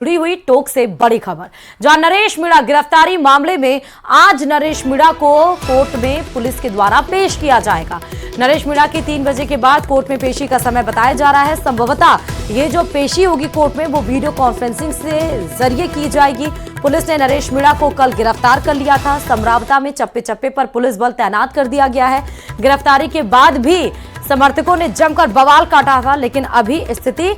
जुड़ी हुई टोक से बड़ी खबर, जहां नरेश मीणा गिरफ्तारी मामले में आज नरेश मीणा को कोर्ट में पुलिस के द्वारा पेश किया जाएगा। नरेश मीणा की 3 बजे के बाद कोर्ट में पेशी का समय बताया जा रहा है। संभवतः ये जो पेशी होगी कोर्ट में वो वीडियो कॉन्फ्रेंसिंग से जरिए की जाएगी। पुलिस ने नरेश मीणा को कल गिरफ्तार कर लिया था। समरावता में चप्पे चप्पे पर पुलिस बल तैनात कर दिया गया है। गिरफ्तारी के बाद भी समर्थकों ने जमकर बवाल काटा था, लेकिन अभी स्थिति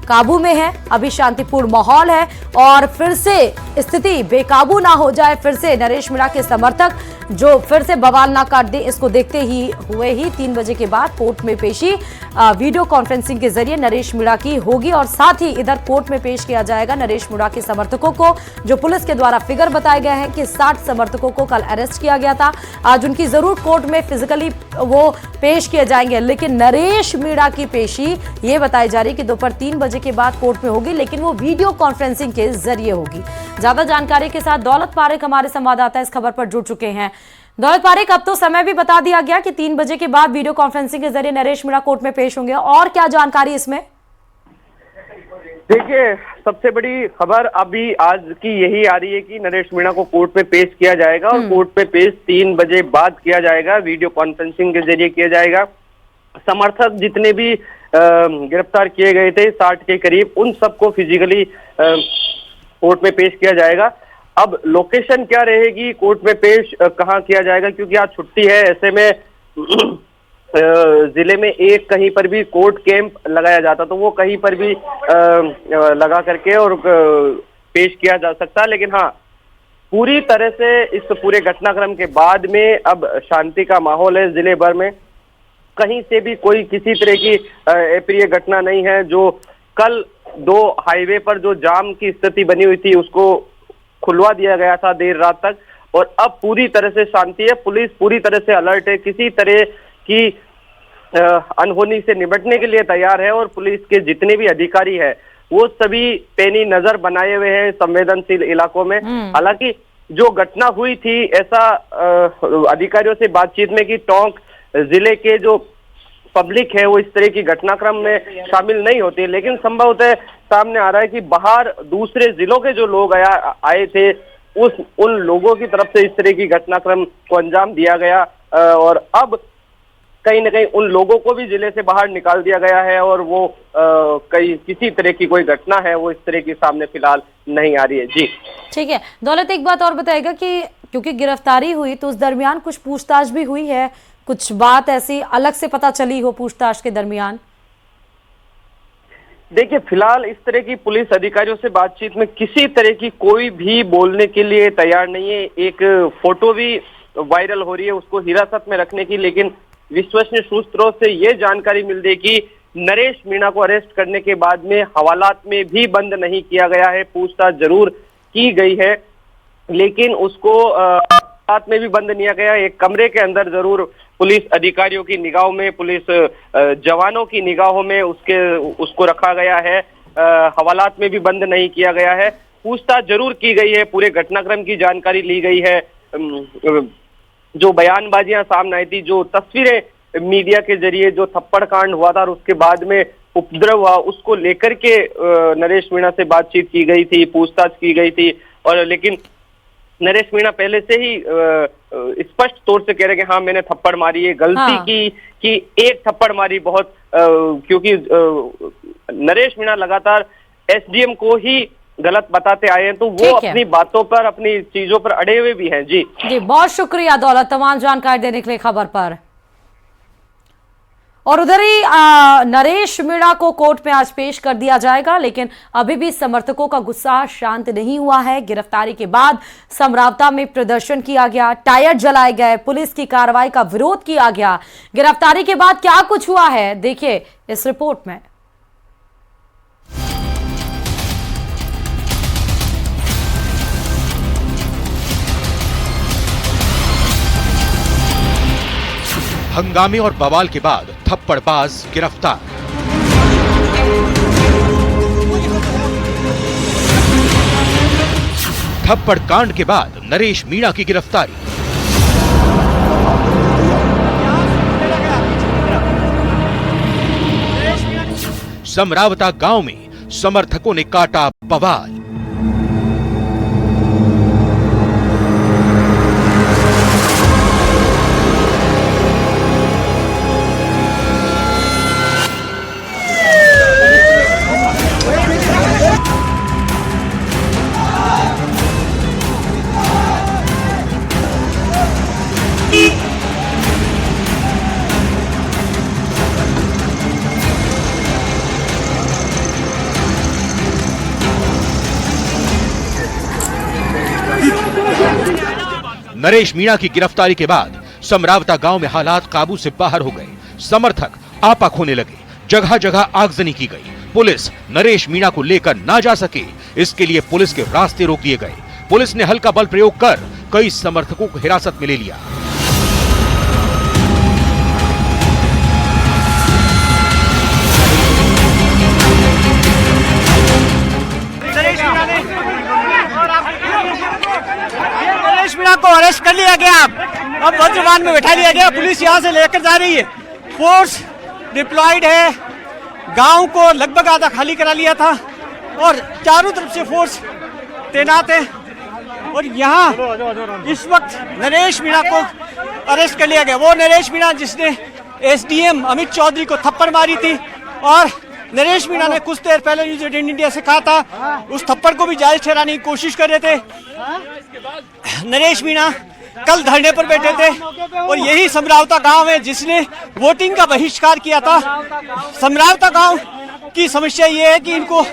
काबू में है। अभी शांतिपूर्ण माहौल है और फिर से स्थिति बेकाबू ना हो जाए, फिर से नरेश मीणा के समर्थक जो फिर से बवाल ना काट दे, इसको देखते ही 3 बजे के बाद कोर्ट में पेशी वीडियो कॉन्फ्रेंसिंग के जरिए नरेश मीणा की होगी और साथ ही इधर कोर्ट में पेश किया जाएगा नरेश मीणा के समर्थकों को, जो पुलिस के द्वारा फिगर बताए गए हैं कि 60 समर्थकों को कल अरेस्ट किया गया था। आज उनकी जरूर कोर्ट में फिजिकली वो पेश किए जाएंगे, लेकिन नरेश मीणा की पेशी ये बताई जा रही है कि दोपहर 3 बजे के बाद कोर्ट में होगी, लेकिन वो वीडियो कॉन्फ्रेंसिंग के जरिए होगी। ज्यादा जानकारी के साथ दौलत पारेख हमारे संवाददाता इस खबर पर जुड़ चुके हैं। दौलत पारेख, अब तो समय भी बता दिया गया कि 3 बजे के बाद वीडियो कॉन्फ्रेंसिंग के जरिए नरेश मीणा कोर्ट में पेश होंगे, और क्या जानकारी इसमें? देखिए, सबसे बड़ी खबर अभी आज की यही आ रही है कि नरेश मीणा को कोर्ट में पेश किया जाएगा और कोर्ट में पेश 3 बजे बाद किया जाएगा, वीडियो कॉन्फ्रेंसिंग के जरिए किया जाएगा। समर्थक जितने भी गिरफ्तार किए गए थे 60 के करीब, उन सबको फिजिकली कोर्ट में पेश किया जाएगा। अब लोकेशन क्या रहेगी, कोर्ट में पेश कहाँ किया जाएगा, क्योंकि आज छुट्टी है, ऐसे में जिले में एक कहीं पर भी कोर्ट कैंप लगाया जाता तो वो कहीं पर भी लगा करके और पेश किया जा सकता। लेकिन हाँ, पूरी तरह से इस पूरे घटनाक्रम के बाद में अब शांति का माहौल है जिले भर में। कहीं से भी कोई किसी तरह की अप्रिय घटना नहीं है। जो कल 2 हाईवे पर जो जाम की स्थिति बनी हुई थी उसको खुलवा दिया गया था देर रात तक, और अब पूरी तरह से शांति है। पुलिस पूरी तरह से अलर्ट है, किसी तरह की अनहोनी से निपटने के लिए तैयार है और पुलिस के जितने भी अधिकारी हैं वो सभी पैनी नजर बनाए हुए हैं संवेदनशील इलाकों में। हालांकि जो घटना हुई थी, ऐसा अधिकारियों से बातचीत में कि टोंक जिले के जो पब्लिक है वो इस तरह की घटनाक्रम में शामिल नहीं होती, लेकिन संभवतः सामने आ रहा है कि बाहर दूसरे जिलों के जो लोग आए थे उन लोगों की तरफ से इस तरह की घटनाक्रम को अंजाम दिया गया और अब कहीं न कहीं उन लोगों को भी जिले से बाहर निकाल दिया गया है और वो किसी तरह की कोई घटना है वो इस तरह की सामने फिलहाल नहीं आ रही है। जी ठीक है दौलत, एक बात और बताएगा कि क्योंकि गिरफ्तारी हुई तो उस दरमियान कुछ पूछताछ भी हुई है, कुछ बात ऐसी अलग से पता चली हो पूछताछ के दरमियान? देखिए, फिलहाल इस तरह की पुलिस अधिकारियों से बातचीत में किसी तरह की कोई भी बोलने के लिए तैयार नहीं है। एक फोटो भी वायरल हो रही है उसको हिरासत में रखने की, लेकिन विश्वसनीय सूत्रों से ये जानकारी मिल रही कि नरेश मीणा को अरेस्ट करने के बाद में हवालात में भी बंद नहीं किया गया है। पूछताछ जरूर की गई है, लेकिन उसको हवालात में भी बंद नहीं किया गया। एक कमरे के अंदर जरूर पुलिस अधिकारियों की निगाहों में, पुलिस जवानों की निगाहों में उसको रखा गया है। हवालात में भी बंद नहीं किया गया है। पूछताछ जरूर की गई है, पूरे घटनाक्रम की जानकारी ली गई है। जो बयानबाजियां सामने आई थी, जो तस्वीरें मीडिया के जरिए जो थप्पड़ कांड हुआ था और उसके बाद में उपद्रव हुआ, उसको लेकर के नरेश मीणा से बातचीत की गई थी, पूछताछ की गई थी। और लेकिन नरेश मीणा पहले से ही स्पष्ट तौर से कह रहे कि हाँ मैंने थप्पड़ मारी है, गलती की कि एक थप्पड़ मारी बहुत, क्योंकि नरेश मीणा लगातार एसडीएम को ही गलत बताते आए हैं, तो वो अपनी बातों पर, अपनी चीजों पर अड़े हुए भी हैं। जी बहुत शुक्रिया दौलत तमाम जानकारी देने के लिए खबर पर। और उधर ही नरेश मीणा को कोर्ट में आज पेश कर दिया जाएगा, लेकिन अभी भी समर्थकों का गुस्सा शांत नहीं हुआ है। गिरफ्तारी के बाद समरावता में प्रदर्शन किया गया, टायर जलाए गए, पुलिस की कार्रवाई का विरोध किया गया। गिरफ्तारी के बाद क्या कुछ हुआ है, देखिए इस रिपोर्ट में। हंगामे और बवाल के बाद थप्पड़बाज गिरफ्तार। थप्पड़ कांड के बाद नरेश मीणा की गिरफ्तारी। समरावता गांव में समर्थकों ने काटा बवाल। नरेश मीणा की गिरफ्तारी के बाद समरावता गांव में हालात काबू से बाहर हो गए। समर्थक आपा खोने लगे, जगह जगह आगजनी की गई। पुलिस नरेश मीणा को लेकर ना जा सके, इसके लिए पुलिस के रास्ते रोक दिए गए। पुलिस ने हल्का बल प्रयोग कर कई समर्थकों को हिरासत में ले लिया। नरेश मीणा को अरेस्ट कर लिया गया। अब वज्रवान में बैठा लिया गया। पुलिस यहां से लेकर जा रही है। फोर्स डिप्लॉयड है। गांव को लगभग आधा खाली करा लिया था और चारों तरफ से फोर्स तैनात है। और यहाँ इस वक्त नरेश मीणा को अरेस्ट कर लिया गया। वो नरेश मीणा जिसने एसडीएम अमित चौधरी को थप्पड़ मारी थी और नरेश मीणा ने कुछ देर पहले न्यूज 18 इंडिया से कहा था उस थप्पड़ को भी जायज ठहराने की कोशिश कर रहे थे। नरेश मीणा कल धरने पर बैठे थे और यही समरावता गांव है जिसने वोटिंग का बहिष्कार किया था। समरावता गांव की समस्या ये है कि इनको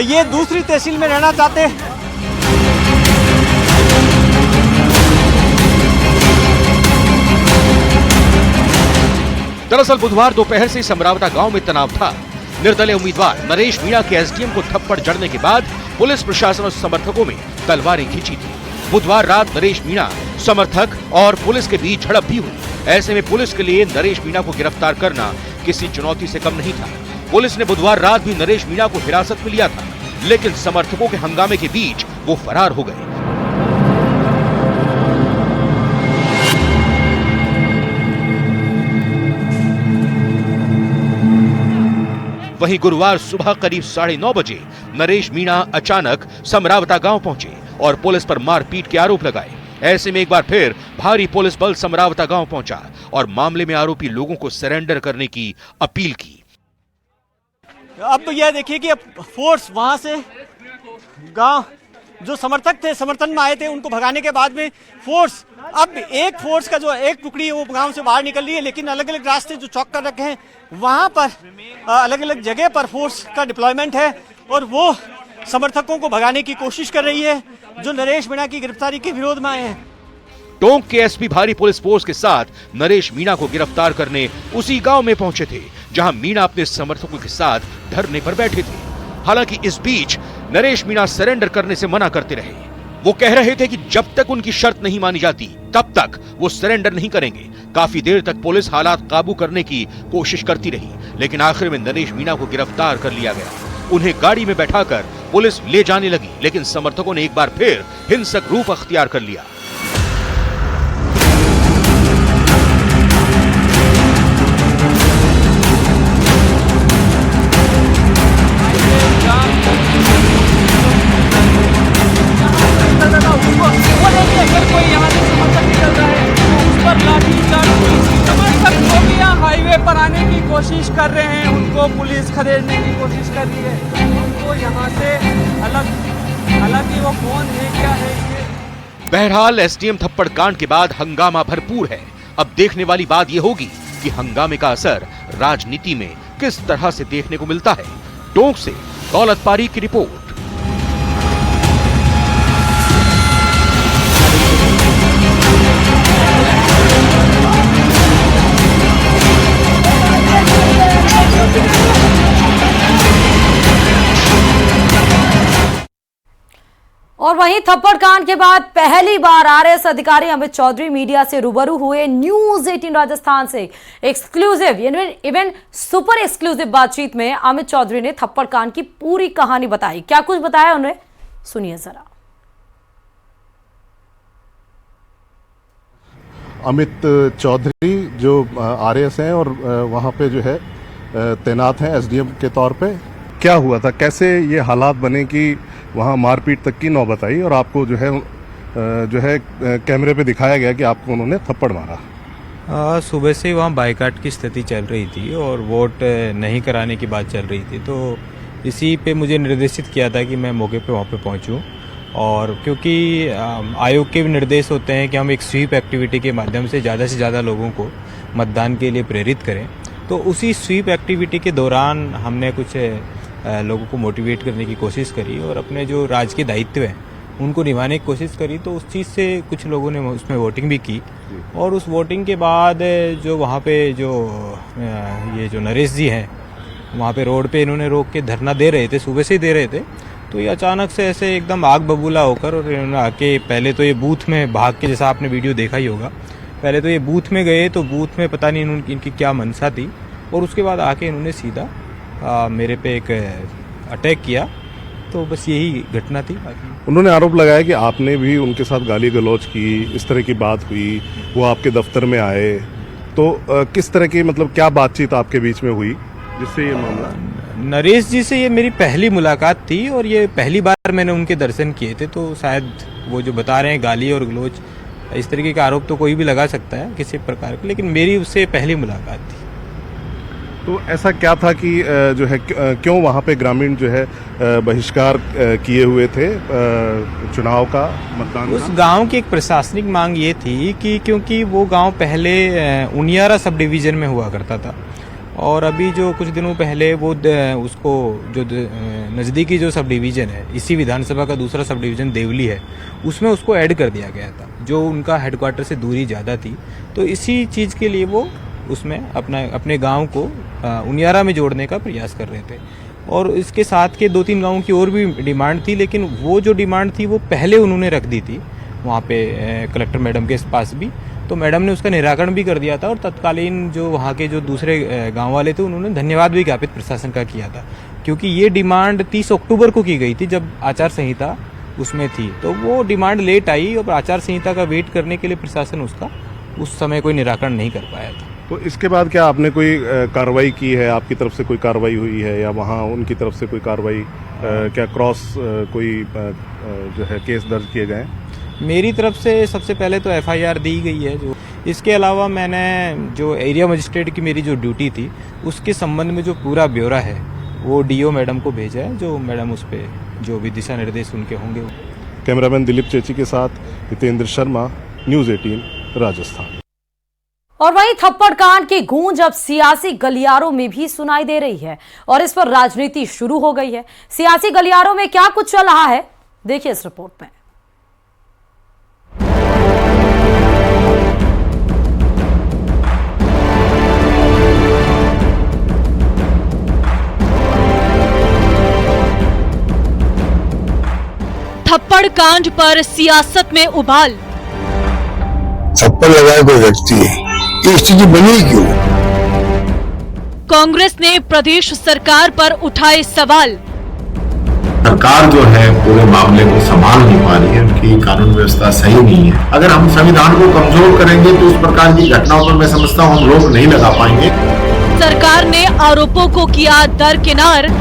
ये दूसरी तहसील में रहना चाहते हैं। दरअसल बुधवार दोपहर से समरावता गांव में तनाव था। निर्दलीय उम्मीदवार नरेश मीणा के एसडीएम को थप्पड़ जड़ने के बाद पुलिस प्रशासन और समर्थकों में तलवारें खींची थी। बुधवार रात नरेश मीणा समर्थक और पुलिस के बीच झड़प भी हुई। ऐसे में पुलिस के लिए नरेश मीणा को गिरफ्तार करना किसी चुनौती से कम नहीं था। पुलिस ने बुधवार रात भी नरेश मीणा को हिरासत में लिया था, लेकिन समर्थकों के हंगामे के बीच वो फरार हो गए। वहीं गुरुवार सुबह करीब 9:30 बजे नरेश मीणा अचानक समरावता गांव पहुंचे और पुलिस पर मारपीट के आरोप लगाए। ऐसे में एक बार फिर भारी पुलिस बल समरावता गांव पहुंचा और मामले में आरोपी लोगों को सरेंडर करने की अपील की। अब यह देखिए कि अब फोर्स वहां से गांव जो समर्थक थे समर्थन में आए थे उनको भगाने के बाद में फोर्स अब एक फोर्स का जो एक टुकड़ी है वो गांव से बाहर निकल रही है, लेकिन अलग अलग रास्ते जो चौक कर रखे हैं वहां पर अलग अलग जगह पर फोर्स का डिप्लॉयमेंट है और वो समर्थकों को भगाने की कोशिश कर रही है जो नरेश मीणा की गिरफ्तारी के विरोध में आए हैं। टोंक के एसपी भारी पुलिस फोर्स के साथ नरेश मीणा को गिरफ्तार करने उसी गांव में पहुंचे थे जहां मीणा अपने समर्थकों के साथ धरने पर बैठे थे। हालांकि इस बीच नरेश मीणा सरेंडर करने से मना करते रहे। वो कह रहे थे कि जब तक उनकी शर्त नहीं मानी जाती तब तक वो सरेंडर नहीं करेंगे। काफी देर तक पुलिस हालात काबू करने की कोशिश करती रही, लेकिन आखिर में नरेश मीणा को गिरफ्तार कर लिया गया। उन्हें गाड़ी में बैठाकर पुलिस ले जाने लगी, लेकिन समर्थकों ने एक बार फिर हिंसक रूप अख्तियार कर लिया। हाईवे पर आने की कोशिश कर रहे हैं, उनको पुलिस खदेड़ने की कोशिश कर रही है। उनको यहाँ से अलग ही वो कौन है क्या है ये। बहरहाल एसडीएम थप्पड़ कांड के बाद हंगामा भरपूर है। अब देखने वाली बात यह होगी कि हंगामे का असर राजनीति में किस तरह से देखने को मिलता है। टोंक से दौलत पारीक की रिपोर्ट। और वहीं थप्पड़ कांड के बाद पहली बार आरएस अधिकारी अमित चौधरी मीडिया से रूबरू हुए। न्यूज 18 राजस्थान से एक्सक्लूसिव इवन सुपर एक्सक्लूसिव बातचीत में अमित चौधरी ने थप्पड़ कांड की पूरी कहानी बताई। क्या कुछ बताया उन्हें, सुनिए जरा। अमित चौधरी जो आरएस हैं और वहाँ पे जो है तैनात हैं एसडीएम के तौर पे। क्या हुआ था, कैसे ये हालात बने कि वहाँ मारपीट तक की नौबत आई और आपको जो है कैमरे पे दिखाया गया कि आपको उन्होंने थप्पड़ मारा? सुबह से वहाँ बाइकाट की स्थिति चल रही थी और वोट नहीं कराने की बात चल रही थी, तो इसी पे मुझे निर्देशित किया था कि मैं मौके पे वहाँ पे पहुँचूँ। और क्योंकि आयोग के भी निर्देश होते हैं कि हम एक स्वीप एक्टिविटी के माध्यम से ज़्यादा लोगों को मतदान के लिए प्रेरित करें, तो उसी स्वीप एक्टिविटी के दौरान हमने कुछ लोगों को मोटिवेट करने की कोशिश करी और अपने जो राजकीय दायित्व है उनको निभाने की कोशिश करी, तो उस चीज़ से कुछ लोगों ने उसमें वोटिंग भी की। और उस वोटिंग के बाद जो वहाँ पे जो ये जो नरेश जी हैं, वहाँ पे रोड पे इन्होंने रोक के धरना दे रहे थे, सुबह से ही दे रहे थे। तो ये अचानक से ऐसे एकदम आग बबूला होकर और इन्होंने आके पहले तो ये बूथ में भाग के, जैसा आपने वीडियो देखा ही होगा, पहले तो ये बूथ में गए, तो बूथ में पता नहीं इनकी क्या मंशा थी, और उसके बाद आके इन्होंने सीधा मेरे पे एक अटैक किया। तो बस यही घटना थी। उन्होंने आरोप लगाया कि आपने भी उनके साथ गाली गलौज की, इस तरह की बात हुई, वो आपके दफ्तर में आए, तो किस तरह की, मतलब क्या बातचीत आपके बीच में हुई जिससे ये मामला? नरेश जी से ये मेरी पहली मुलाकात थी और ये पहली बार मैंने उनके दर्शन किए थे, तो शायद वो जो बता रहे हैं गाली और गलौज, इस तरीके का आरोप तो कोई भी लगा सकता है किसी प्रकार का, लेकिन मेरी उससे पहली मुलाकात थी। तो ऐसा क्या था कि जो है क्यों वहाँ पे ग्रामीण जो है बहिष्कार किए हुए थे चुनाव का, मतदान उस का? गांव की एक प्रशासनिक मांग ये थी कि क्योंकि वो गांव पहले उनियारा सब डिवीज़न में हुआ करता था, और अभी जो कुछ दिनों पहले वो उसको जो नज़दीकी जो सब डिवीज़न है, इसी विधानसभा का दूसरा सब डिवीज़न देवली है, उसमें उसको ऐड कर दिया गया था, जो उनका हेडक्वार्टर से दूरी ज़्यादा थी। तो इसी चीज़ के लिए वो उसमें अपने गांव को उनियारा में जोड़ने का प्रयास कर रहे थे। और इसके साथ के 2-3 गांवों की और भी डिमांड थी, लेकिन वो जो डिमांड थी वो पहले उन्होंने रख दी थी वहाँ पे कलेक्टर मैडम के पास भी, तो मैडम ने उसका निराकरण भी कर दिया था। और तत्कालीन जो वहाँ के जो दूसरे गांव वाले थे, उन्होंने धन्यवाद भी ज्ञापित प्रशासन का किया था, क्योंकि ये डिमांड 30 अक्टूबर को की गई थी, जब आचार संहिता उसमें थी। तो वो डिमांड लेट आई और आचार संहिता का वेट करने के लिए प्रशासन उसका उस समय कोई निराकरण नहीं कर पाया था। तो इसके बाद क्या आपने कोई कार्रवाई की है, आपकी तरफ से कोई कार्रवाई हुई है, या वहाँ उनकी तरफ से कोई कार्रवाई, क्या क्रॉस कोई जो है केस दर्ज किए गए? मेरी तरफ से सबसे पहले तो FIR दी गई है। जो इसके अलावा मैंने जो एरिया मजिस्ट्रेट की मेरी जो ड्यूटी थी, उसके संबंध में जो पूरा ब्यौरा है वो DO मैडम को भेजा है, जो मैडम उस पर जो भी दिशा निर्देश उनके होंगे। कैमरामैन दिलीप चेची के साथ हितेंद्र शर्मा, न्यूज़ 18 राजस्थान। और वहीं थप्पड़ कांड की गूंज अब सियासी गलियारों में भी सुनाई दे रही है और इस पर राजनीति शुरू हो गई है। सियासी गलियारों में क्या कुछ चल रहा है, देखिए इस रिपोर्ट में। थप्पड़ कांड पर सियासत में उबाल। थप्पड़ लगाए कोई व्यक्ति, ये स्थिति बनी क्यों? कांग्रेस ने प्रदेश सरकार पर उठाए सवाल। सरकार जो है पूरे मामले को संभाल नहीं पा रही है, उनकी कानून व्यवस्था सही नहीं है। अगर हम संविधान को कमजोर करेंगे तो इस प्रकार की घटनाओं पर मैं समझता हूँ हम रोक नहीं लगा पाएंगे। सरकार ने आरोपों को किया दरकिनार।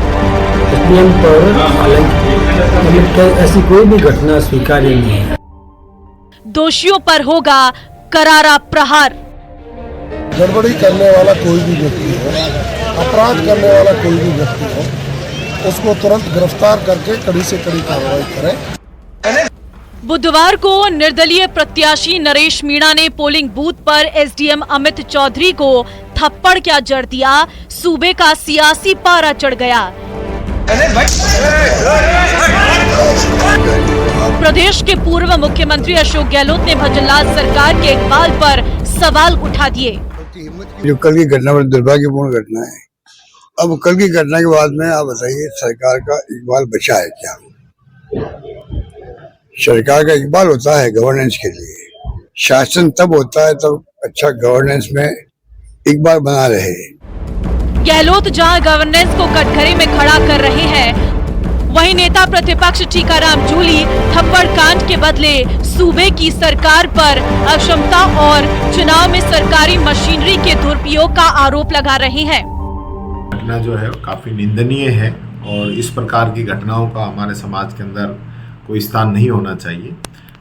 ऐसी कोई भी घटना स्वीकार्य नहीं है। दोषियों पर होगा करारा प्रहार। गड़बड़ी करने वाला कोई भी व्यक्ति हो, अपराध करने वाला कोई भी व्यक्ति हो, उसको तुरंत गिरफ्तार करके कड़ी से कड़ी कार्रवाई करें। बुधवार को निर्दलीय प्रत्याशी नरेश मीणा ने पोलिंग बूथ पर SDM अमित चौधरी को थप्पड़ क्या जड़ दिया, सूबे का सियासी पारा चढ़ गया। प्रदेश के पूर्व मुख्यमंत्री अशोक गहलोत ने भजनलाल सरकार के इकबाल पर सवाल उठा दिए। जो कल की घटना बड़ी दुर्भाग्यपूर्ण घटना है। अब कल की घटना के बाद में आप बताइए, सरकार का इकबाल बचा है क्या? सरकार का इकबाल होता है गवर्नेंस के लिए। शासन तब होता है तब अच्छा गवर्नेंस में इकबाल बना रहे। गहलोत जहां गवर्नेंस को कटघरे में खड़ा कर रहे हैं, वहीं नेता प्रतिपक्ष टीकाराम जूली थप्पड़ कांड के बदले सूबे की सरकार पर अक्षमता और चुनाव में सरकारी मशीनरी के दुरुपयोग का आरोप लगा रहे हैं। घटना जो है काफी निंदनीय है और इस प्रकार की घटनाओं का हमारे समाज के अंदर कोई स्थान नहीं होना चाहिए।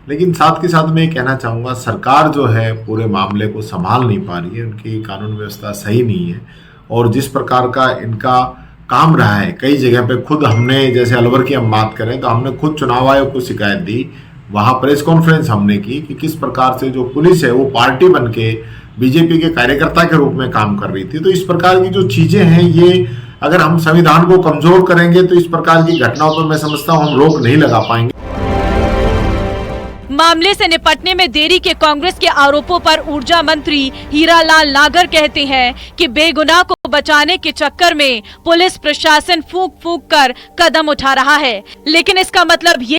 लेकिन साथ के साथ मैं ये कहना चाहूँगा, सरकार जो है पूरे मामले को संभाल नहीं पा रही है, उनकी कानून व्यवस्था सही नहीं है। और जिस प्रकार का इनका काम रहा है, कई जगह पे खुद हमने, जैसे अलवर की हम बात करें तो हमने खुद चुनाव आयोग को शिकायत दी, वहाँ प्रेस कॉन्फ्रेंस हमने की कि किस प्रकार से जो पुलिस है वो पार्टी बन के बीजेपी के कार्यकर्ता के रूप में काम कर रही थी। तो इस प्रकार की जो चीज़ें हैं, ये अगर हम संविधान को कमजोर करेंगे तो इस प्रकार की घटनाओं पर मैं समझता हूँ हम रोक नहीं लगा पाएंगे। मामले से निपटने में देरी के कांग्रेस के आरोपों पर ऊर्जा मंत्री हीरालाल नागर कहते हैं कि बेगुनाह को बचाने के चक्कर में पुलिस प्रशासन फूंक कर कदम उठा रहा है, लेकिन इसका मतलब ये